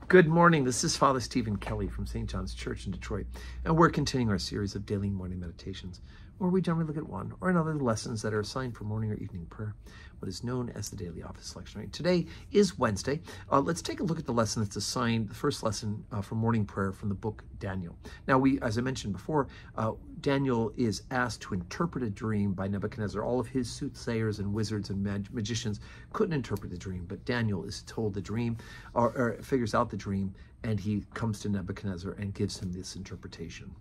Good morning. This is Father Stephen Kelly from St. John's Church in Detroit, and we're continuing our series of daily morning meditations, where we generally look at one or another of the lessons that are assigned for morning or evening prayer, what is known as the daily office lectionary. Today is Wednesday. Let's take a look at the lesson that's assigned, the first lesson for morning prayer from the book Daniel. Now, as I mentioned before, Daniel is asked to interpret a dream by Nebuchadnezzar. All of his soothsayers and wizards and magicians couldn't interpret the dream, but Daniel is told the dream, or figures out the dream, and he comes to Nebuchadnezzar and gives him this interpretation.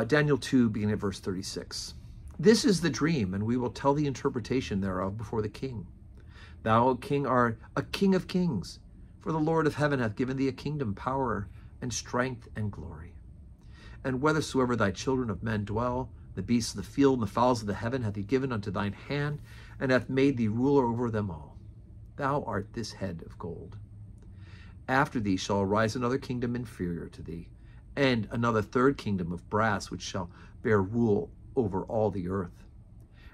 Daniel 2, beginning at verse 36. This is the dream, and we will tell the interpretation thereof before the king. Thou, O king, art a king of kings, for the Lord of heaven hath given thee a kingdom, power, and strength, and glory. And whithersoever thy children of men dwell, the beasts of the field and the fowls of the heaven hath he given unto thine hand, and hath made thee ruler over them all. Thou art this head of gold. After thee shall arise another kingdom inferior to thee, and another third kingdom of brass, which shall bear rule over all the earth.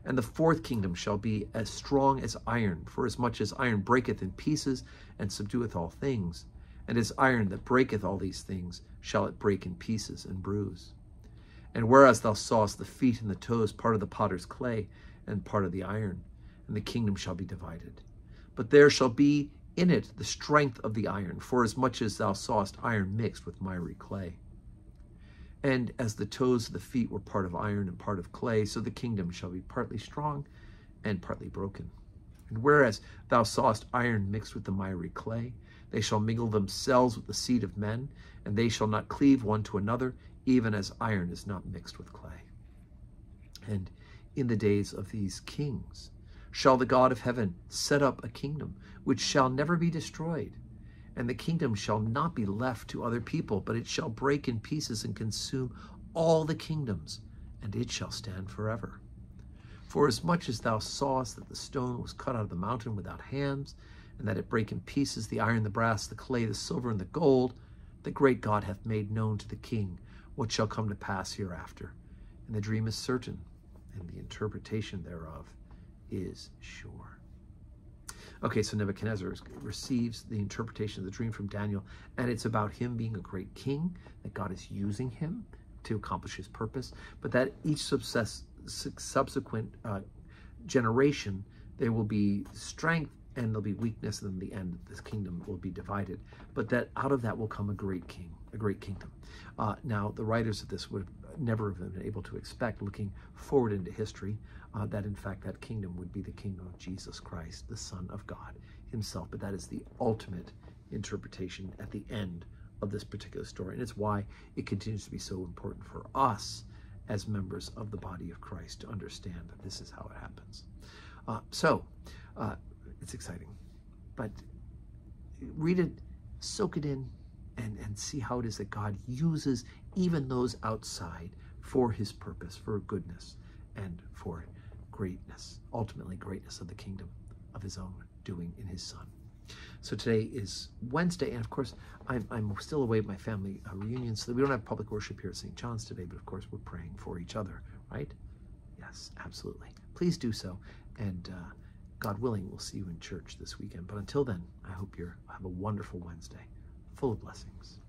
And the fourth kingdom shall be as strong as iron, for as much as iron breaketh in pieces, and subdueth all things. And as iron that breaketh all these things, shall it break in pieces and bruise. And whereas thou sawest the feet and the toes, part of the potter's clay, and part of the iron, and the kingdom shall be divided. But there shall be in it the strength of the iron, for as much as thou sawest iron mixed with miry clay. And as the toes of the feet were part of iron and part of clay, so the kingdom shall be partly strong and partly broken. And whereas thou sawest iron mixed with the miry clay, they shall mingle themselves with the seed of men, and they shall not cleave one to another, even as iron is not mixed with clay. And in the days of these kings shall the God of heaven set up a kingdom which shall never be destroyed. And the kingdom shall not be left to other people, but it shall break in pieces and consume all the kingdoms, and it shall stand forever. For as much as thou sawest that the stone was cut out of the mountain without hands, and that it brake in pieces the iron, the brass, the clay, the silver, and the gold, the great God hath made known to the king what shall come to pass hereafter. And the dream is certain, and the interpretation thereof is sure. Okay, so Nebuchadnezzar receives the interpretation of the dream from Daniel, and it's about him being a great king, that God is using him to accomplish his purpose, but that each subsequent generation, there will be strength and there'll be weakness, and in the end, this kingdom will be divided. But that out of that will come a great king, a great kingdom. Now, the writers of this would never have been able to expect, looking forward into history, that in fact that kingdom would be the kingdom of Jesus Christ, the Son of God himself. But that is the ultimate interpretation at the end of this particular story. And it's why it continues to be so important for us as members of the body of Christ to understand that this is how it happens. It's exciting, but read it, soak it in, and see how it is that God uses even those outside for his purpose, for goodness, and for greatness, ultimately greatness of the kingdom of his own doing in his Son. So today is Wednesday, and of course, I'm still away at my family reunion, so we don't have public worship here at St. John's today, but of course, we're praying for each other, right? Yes, absolutely. Please do so, and God willing, we'll see you in church this weekend. But until then, I hope you have a wonderful Wednesday, full of blessings.